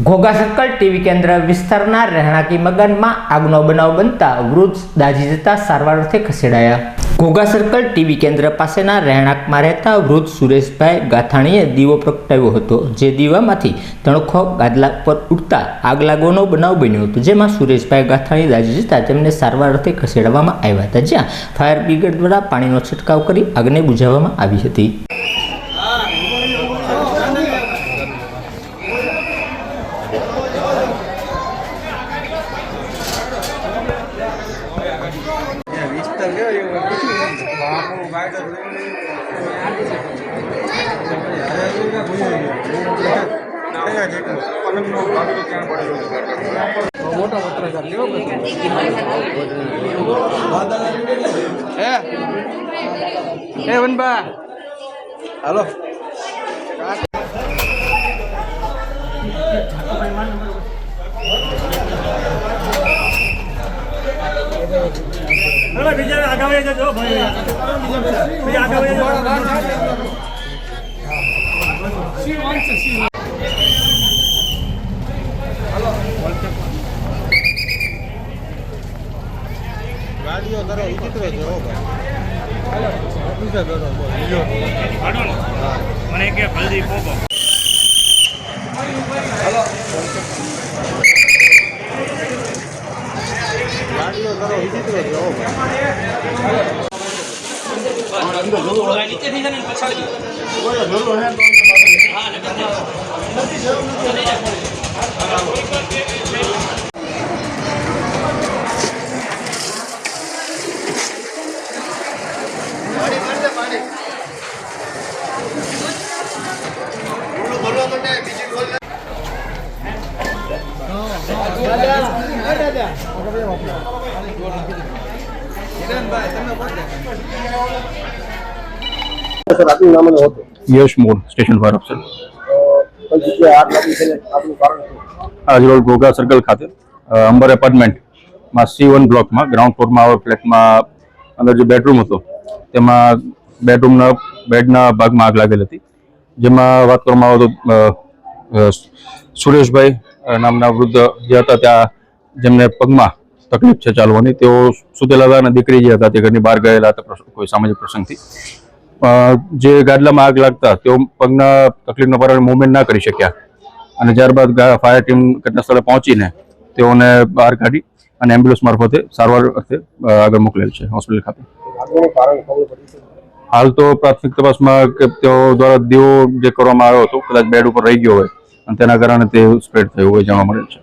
Ghogha circle TV કેન્દ્ર વિસ્તારના રહેણાંકી મકાનમાં આગનો બનાવ બનતા વૃદ્ધ દાઝી જતા સારવાર અર્થે ખસેડાયા। ઘોઘા સર્કલ ટીવી કેન્દ્ર પાસેના રહેણાંકમાં રહેતા વૃદ્ધ સુરેશભાઈ ગાથાણીએ દીવો પ્રગટાવ્યો હતો, જે દીવામાંથી તણખો ગાદલા પર ઉડતા આગ લાગવાનો બનાવ બન્યો હતો, જેમાં સુરેશભાઈ ગાથાણી દાઝી જતા તેમને સારવાર અર્થે ખસેડવામાં આવ્યા હતા, જ્યાં ફાયર બ્રિગેડ દ્વારા પાણીનો છંટકાવ કરી આગને બુઝાવવામાં આવી હતી। हेलो गाड़ियों करो विचित्र है हो મને કે જલ્દી પોકો हेलो गाड़ियों करो विचित्र है हो अंदर जो नीचे થી જને પછાડી કોઈ જરૂર હે તો હા નથી જરૂર નથી यश मोर स्टेशन फायर ऑफिसर। आज रोड घोघा सर्कल खाते अंबर एपार्टमेंट में C1 ब्लॉक में ग्राउंड फ्लोर में फ्लेट में अंदर जो बेडरूम હતો તેમાં બેડરૂમના બેડના ભાગમાં આગ લાગેલી હતી, જેમાં વાત કરવામાં આવે તો સુરેશભાઈ નામના વૃદ્ધ જે હતા ત્યાં જેમને પગમાં તકલીફ છે ચાલવાની, તેઓ સુતેલા હતા અને દીકરી જે હતા તે ઘરની બહાર ગયેલા હતા કોઈ સામાજિક પ્રસંગથી। જે ગાદલામાં આગ લાગતા તેઓ પગના તકલીફના કારણે મૂવમેન્ટ ના કરી શક્યા અને ત્યારબાદ ફાયર ટીમ ઘટના સ્થળે પહોંચીને તેઓને બહાર કાઢી અને એમ્બ્યુલન્સ મારફતે સારવાર અર્થે આગળ મોકલેલ છે હોસ્પિટલ ખાતે। હાલ તો પ્રાથમિક તપાસમાં કે તેઓ દ્વારા દીવો જે કરવામાં આવ્યો હતો કદાચ બેડ ઉપર રહી ગયો હોય અને તેના કારણે તે સ્પ્રેડ થયું હોય જાણવા મળેલ છે।